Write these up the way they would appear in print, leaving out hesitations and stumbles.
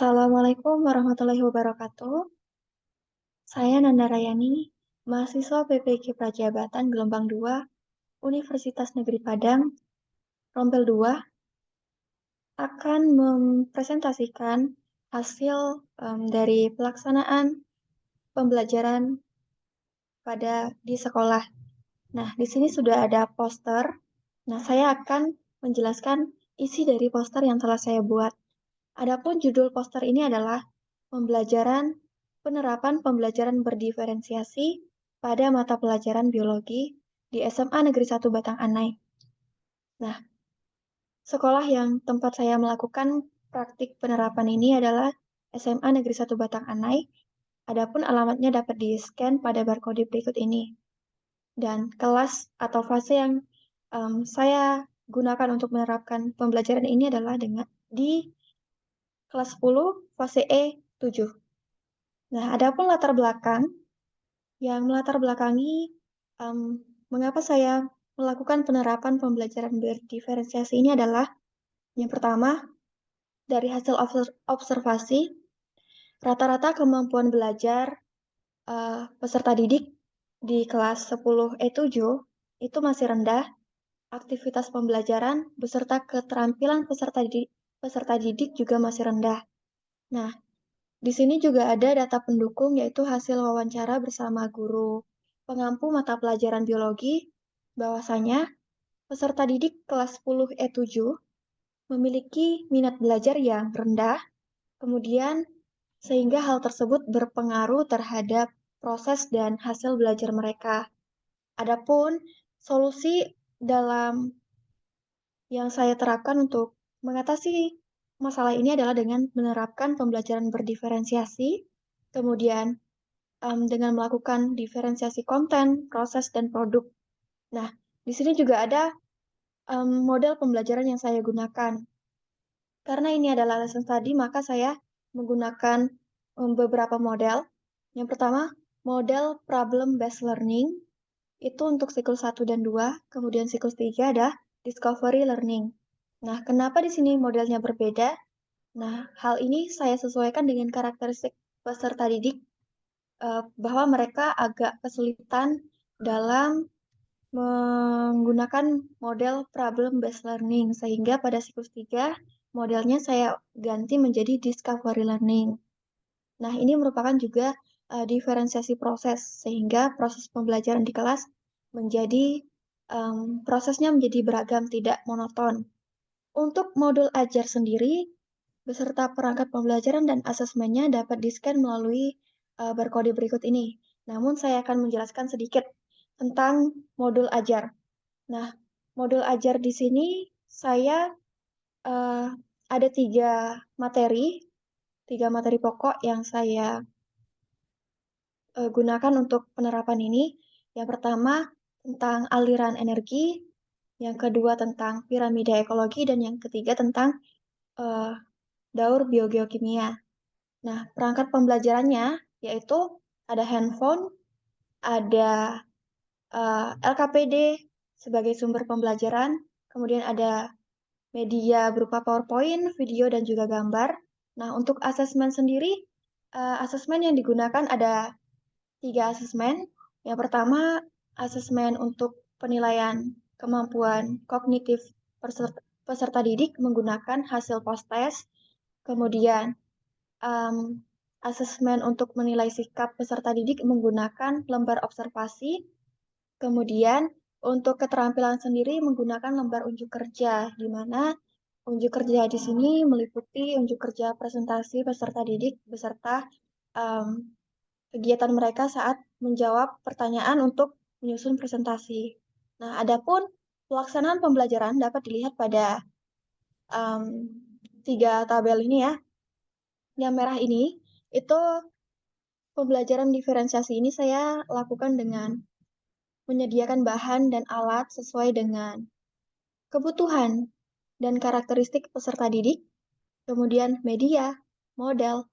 Assalamualaikum warahmatullahi wabarakatuh. Saya Nanda Rayani, mahasiswa PPG Prajabatan Gelombang 2, Universitas Negeri Padang, Rompel 2, akan mempresentasikan hasil dari pelaksanaan pembelajaran di sekolah. Nah, di sini sudah ada poster. Nah, saya akan menjelaskan isi dari poster yang telah saya buat. Adapun judul poster ini adalah penerapan pembelajaran berdiferensiasi pada mata pelajaran biologi di SMA Negeri 1 Batang Anai. Nah, sekolah yang tempat saya melakukan praktik penerapan ini adalah SMA Negeri 1 Batang Anai. Adapun alamatnya dapat di-scan pada barcode berikut ini. Dan kelas atau fase yang saya gunakan untuk menerapkan pembelajaran ini adalah di kelas 10 fase E7. Nah, adapun latar belakang yang melatar belakangi mengapa saya melakukan penerapan pembelajaran berdiferensiasi ini adalah yang pertama, dari hasil observasi, rata-rata kemampuan belajar peserta didik di kelas 10 E7 itu masih rendah, aktivitas pembelajaran beserta keterampilan peserta didik juga masih rendah. Nah, di sini juga ada data pendukung, yaitu hasil wawancara bersama guru pengampu mata pelajaran biologi, bahwasanya peserta didik kelas 10 E7 memiliki minat belajar yang rendah, kemudian sehingga hal tersebut berpengaruh terhadap proses dan hasil belajar mereka. Adapun solusi dalam yang saya terapkan untuk mengatasi masalah ini adalah dengan menerapkan pembelajaran berdiferensiasi, kemudian dengan melakukan diferensiasi konten, proses, dan produk. Nah, di sini juga ada model pembelajaran yang saya gunakan. Karena ini adalah lesson study, maka saya menggunakan beberapa model. Yang pertama, model problem-based learning, itu untuk siklus 1 dan 2, kemudian siklus 3 ada discovery learning. Nah, kenapa di sini modelnya berbeda? Nah, hal ini saya sesuaikan dengan karakteristik peserta didik bahwa mereka agak kesulitan dalam menggunakan model problem-based learning, sehingga pada siklus 3 modelnya saya ganti menjadi discovery learning. Nah, ini merupakan juga diferensiasi proses, sehingga proses pembelajaran di kelas prosesnya menjadi beragam, tidak monoton. Untuk modul ajar sendiri, beserta perangkat pembelajaran dan asesmennya dapat di-scan melalui barcode berikut ini. Namun saya akan menjelaskan sedikit tentang modul ajar. Nah, modul ajar di sini saya uh, ada tiga materi pokok yang saya gunakan untuk penerapan ini. Yang pertama tentang aliran energi, yang kedua tentang piramida ekologi, dan yang ketiga tentang uh, daur biogeokimia. Nah, perangkat pembelajarannya yaitu ada handphone, ada LKPD sebagai sumber pembelajaran, kemudian ada media berupa PowerPoint, video, dan juga gambar. Nah, untuk asesmen sendiri, asesmen yang digunakan ada 3 asesmen. Yang pertama, asesmen untuk penilaian kemampuan kognitif peserta didik menggunakan hasil post-test. Kemudian, asesmen untuk menilai sikap peserta didik menggunakan lembar observasi. Kemudian, untuk keterampilan sendiri menggunakan lembar unjuk kerja, di mana unjuk kerja di sini meliputi unjuk kerja presentasi peserta didik beserta um, kegiatan mereka saat menjawab pertanyaan untuk menyusun presentasi. Nah, adapun pelaksanaan pembelajaran dapat dilihat pada um, 3 tabel ini ya. Yang merah ini, itu pembelajaran diferensiasi ini saya lakukan dengan menyediakan bahan dan alat sesuai dengan kebutuhan dan karakteristik peserta didik, kemudian media, model,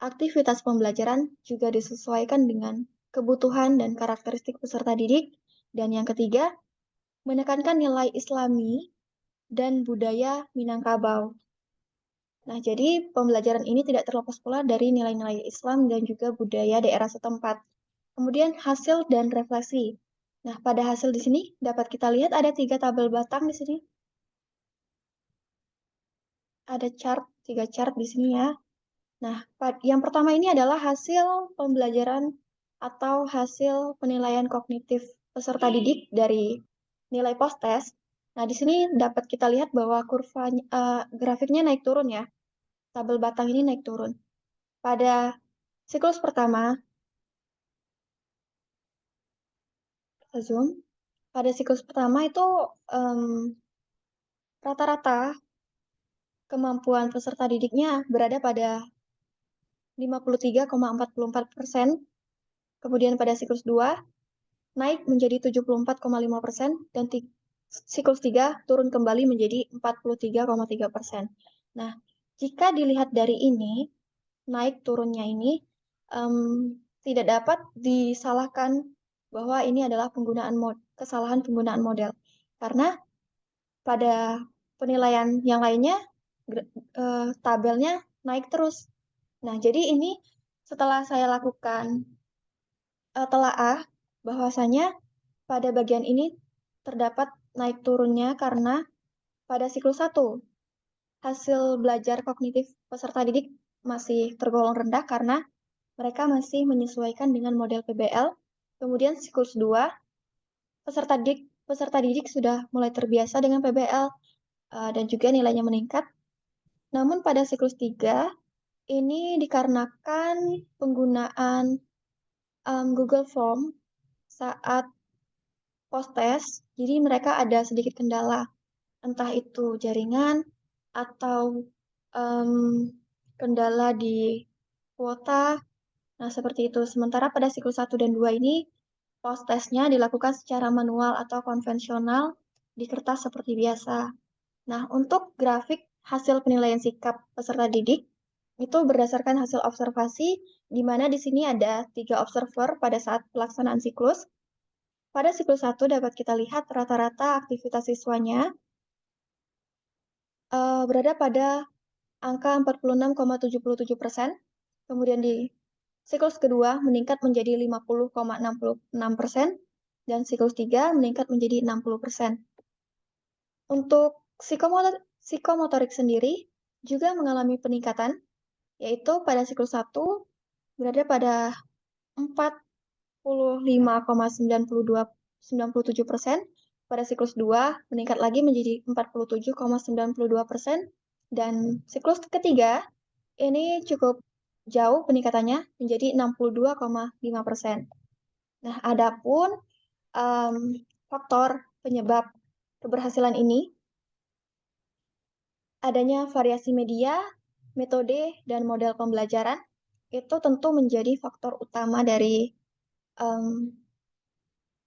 aktivitas pembelajaran juga disesuaikan dengan kebutuhan dan karakteristik peserta didik. Dan yang ketiga, menekankan nilai Islami dan budaya Minangkabau. Nah, jadi pembelajaran ini tidak terlepas pula dari nilai-nilai Islam dan juga budaya daerah setempat. Kemudian hasil dan refleksi. Nah, pada hasil di sini dapat kita lihat ada 3 tabel batang di sini. Ada tiga chart di sini ya. Nah, yang pertama ini adalah hasil pembelajaran atau hasil penilaian kognitif peserta didik dari nilai post-test. Nah, di sini dapat kita lihat bahwa kurva grafiknya naik turun ya. Tabel batang ini naik turun. Pada siklus pertama, zoom. Pada siklus pertama itu rata-rata kemampuan peserta didiknya berada pada 53,44%. Kemudian pada siklus 2 naik menjadi 74,5% dan siklus 3 turun kembali menjadi 43,3%. Nah, jika dilihat dari ini, naik turunnya ini tidak dapat disalahkan bahwa ini adalah kesalahan penggunaan model. Karena pada penilaian yang lainnya tabelnya naik terus. Nah, jadi ini setelah saya lakukan telaah bahwasanya pada bagian ini terdapat naik turunnya karena pada siklus 1 hasil belajar kognitif peserta didik masih tergolong rendah karena mereka masih menyesuaikan dengan model PBL. Kemudian siklus 2 peserta didik sudah mulai terbiasa dengan PBL dan juga nilainya meningkat. Namun pada siklus 3 ini dikarenakan penggunaan Google Form saat post-test, jadi mereka ada sedikit kendala, entah itu jaringan atau um, kendala di kuota. Nah, seperti itu. Sementara pada siklus 1 dan 2 ini, post-testnya dilakukan secara manual atau konvensional di kertas seperti biasa. Nah, untuk grafik hasil penilaian sikap peserta didik, itu berdasarkan hasil observasi, di mana di sini ada 3 observer pada saat pelaksanaan siklus. Pada siklus 1 dapat kita lihat rata-rata aktivitas siswanya berada pada angka 46,77%. Kemudian di siklus kedua meningkat menjadi 50,66%. Dan siklus 3 meningkat menjadi 60%. Untuk psikomotorik sendiri juga mengalami peningkatan, yaitu pada siklus 1 berada pada 45,97%, pada siklus 2 meningkat lagi menjadi 47,92%, dan siklus ketiga ini cukup jauh peningkatannya menjadi 62,5%. Nah, adapun faktor penyebab keberhasilan ini, adanya variasi media, metode, dan model pembelajaran, itu tentu menjadi faktor utama dari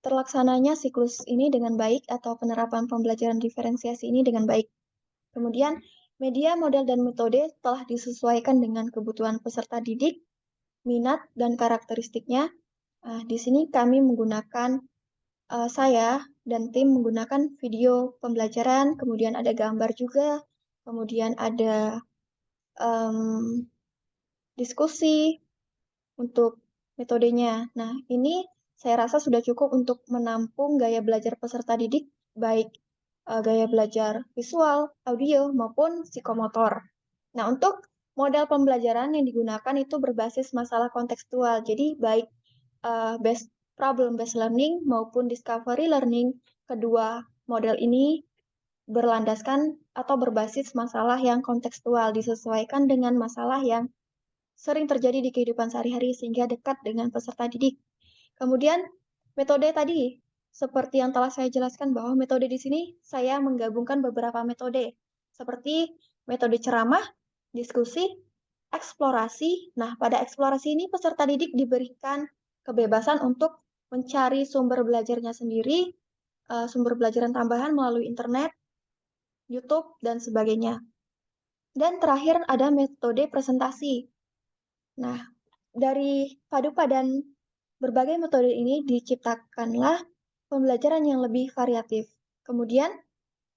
terlaksananya siklus ini dengan baik atau penerapan pembelajaran diferensiasi ini dengan baik. Kemudian, media, model, dan metode telah disesuaikan dengan kebutuhan peserta didik, minat, dan karakteristiknya. Di sini kami menggunakan, saya dan tim menggunakan video pembelajaran, kemudian ada gambar juga, kemudian ada diskusi untuk metodenya. Nah, ini saya rasa sudah cukup untuk menampung gaya belajar peserta didik, baik gaya belajar visual, audio, maupun psikomotor. Nah, untuk model pembelajaran yang digunakan itu berbasis masalah kontekstual. Jadi, baik problem-based learning maupun discovery learning, kedua model ini berlandaskan atau berbasis masalah yang kontekstual, disesuaikan dengan masalah yang sering terjadi di kehidupan sehari-hari sehingga dekat dengan peserta didik. Kemudian metode tadi, seperti yang telah saya jelaskan bahwa metode di sini saya menggabungkan beberapa metode, seperti metode ceramah, diskusi, eksplorasi. Nah, pada eksplorasi ini peserta didik diberikan kebebasan untuk mencari sumber belajarnya sendiri, sumber belajaran tambahan melalui internet, YouTube, dan sebagainya. Dan terakhir ada metode presentasi. Nah, dari padupadan berbagai metode ini diciptakanlah pembelajaran yang lebih variatif. Kemudian,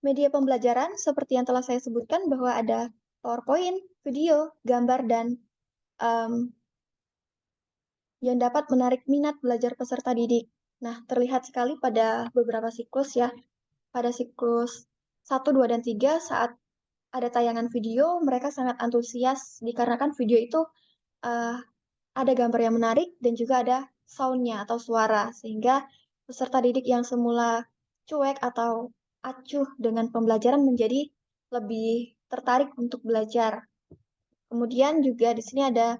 media pembelajaran seperti yang telah saya sebutkan bahwa ada PowerPoint, video, gambar, dan um, yang dapat menarik minat belajar peserta didik. Nah, terlihat sekali pada beberapa siklus ya. Pada siklus 1, 2, dan 3 saat ada tayangan video, mereka sangat antusias dikarenakan video itu uh, ada gambar yang menarik dan juga ada sound-nya atau suara, sehingga peserta didik yang semula cuek atau acuh dengan pembelajaran menjadi lebih tertarik untuk belajar. Kemudian juga di sini ada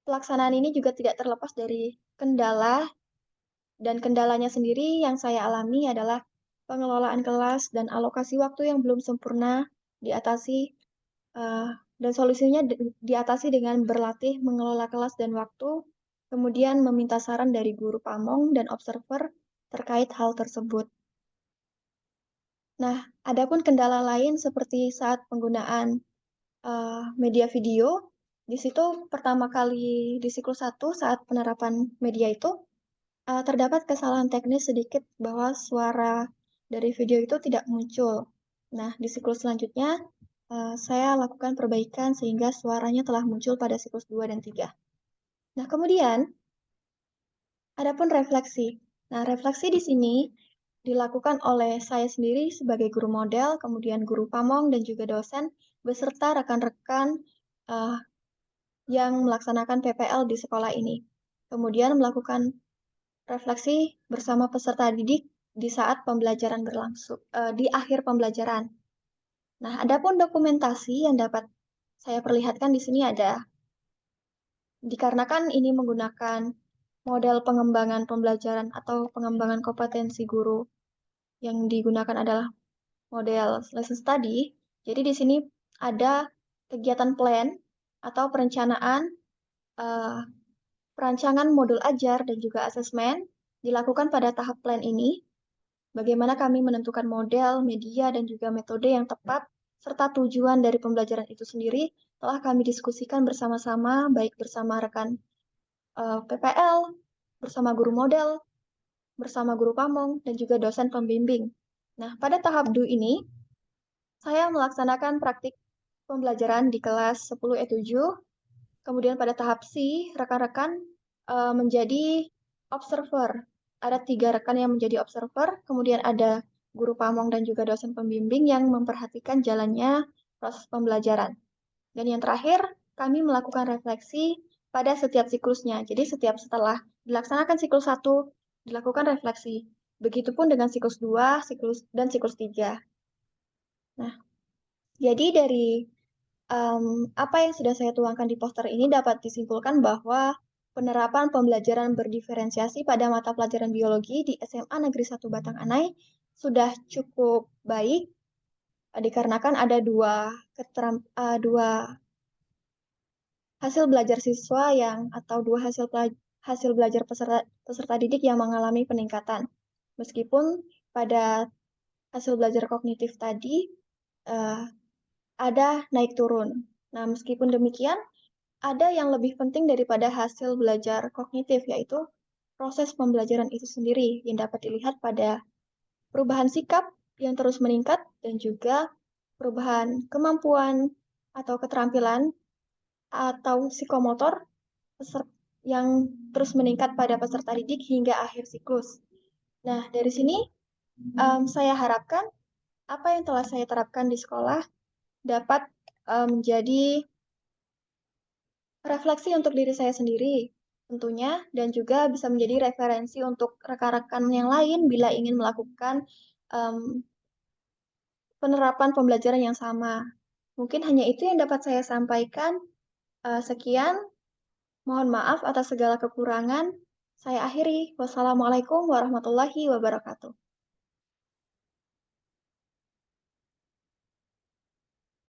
pelaksanaan ini juga tidak terlepas dari kendala, dan kendalanya sendiri yang saya alami adalah pengelolaan kelas dan alokasi waktu yang belum sempurna diatasi, eh, dan solusinya diatasi dengan berlatih mengelola kelas dan waktu, kemudian meminta saran dari guru pamong dan observer terkait hal tersebut. Nah, adapun kendala lain seperti saat penggunaan media video, di situ pertama kali di siklus 1 saat penerapan media itu terdapat kesalahan teknis sedikit bahwa suara dari video itu tidak muncul. Nah, di siklus selanjutnya saya lakukan perbaikan sehingga suaranya telah muncul pada siklus 2 dan 3. Nah, kemudian adapun refleksi. Nah, refleksi di sini dilakukan oleh saya sendiri sebagai guru model, kemudian guru pamong dan juga dosen beserta rekan-rekan uh, yang melaksanakan PPL di sekolah ini. Kemudian melakukan refleksi bersama peserta didik di saat pembelajaran berlangsung, di akhir pembelajaran. Nah, adapun dokumentasi yang dapat saya perlihatkan di sini ada, dikarenakan ini menggunakan model pengembangan pembelajaran atau pengembangan kompetensi guru yang digunakan adalah model lesson study. Jadi di sini ada kegiatan plan atau perencanaan, uh, perancangan modul ajar dan juga asesmen dilakukan pada tahap plan ini. Bagaimana kami menentukan model, media, dan juga metode yang tepat, serta tujuan dari pembelajaran itu sendiri telah kami diskusikan bersama-sama, baik bersama rekan PPL, bersama guru model, bersama guru pamong, dan juga dosen pembimbing. Nah, pada tahap DU ini, saya melaksanakan praktik pembelajaran di kelas 10E7. Kemudian pada tahap C, rekan-rekan menjadi observer. Ada 3 rekan yang menjadi observer, kemudian ada guru pamong dan juga dosen pembimbing yang memperhatikan jalannya proses pembelajaran. Dan yang terakhir, kami melakukan refleksi pada setiap siklusnya. Jadi setiap setelah dilaksanakan siklus 1, dilakukan refleksi. Begitupun dengan siklus 2, dan siklus 3. Nah, jadi dari apa yang sudah saya tuangkan di poster ini dapat disimpulkan bahwa penerapan pembelajaran berdiferensiasi pada mata pelajaran biologi di SMA Negeri 1 Batang Anai sudah cukup baik, dikarenakan ada dua hasil belajar siswa atau dua hasil belajar peserta didik yang mengalami peningkatan. Meskipun pada hasil belajar kognitif tadi uh, ada naik turun. Nah, meskipun demikian, ada yang lebih penting daripada hasil belajar kognitif, yaitu proses pembelajaran itu sendiri yang dapat dilihat pada perubahan sikap yang terus meningkat dan juga perubahan kemampuan atau keterampilan atau psikomotor yang terus meningkat pada peserta didik hingga akhir siklus. Nah, dari sini saya harapkan apa yang telah saya terapkan di sekolah dapat menjadi refleksi untuk diri saya sendiri tentunya, dan juga bisa menjadi referensi untuk rekan-rekan yang lain bila ingin melakukan um, penerapan pembelajaran yang sama. Mungkin hanya itu yang dapat saya sampaikan. Sekian, mohon maaf atas segala kekurangan. Saya akhiri. Wassalamualaikum warahmatullahi wabarakatuh.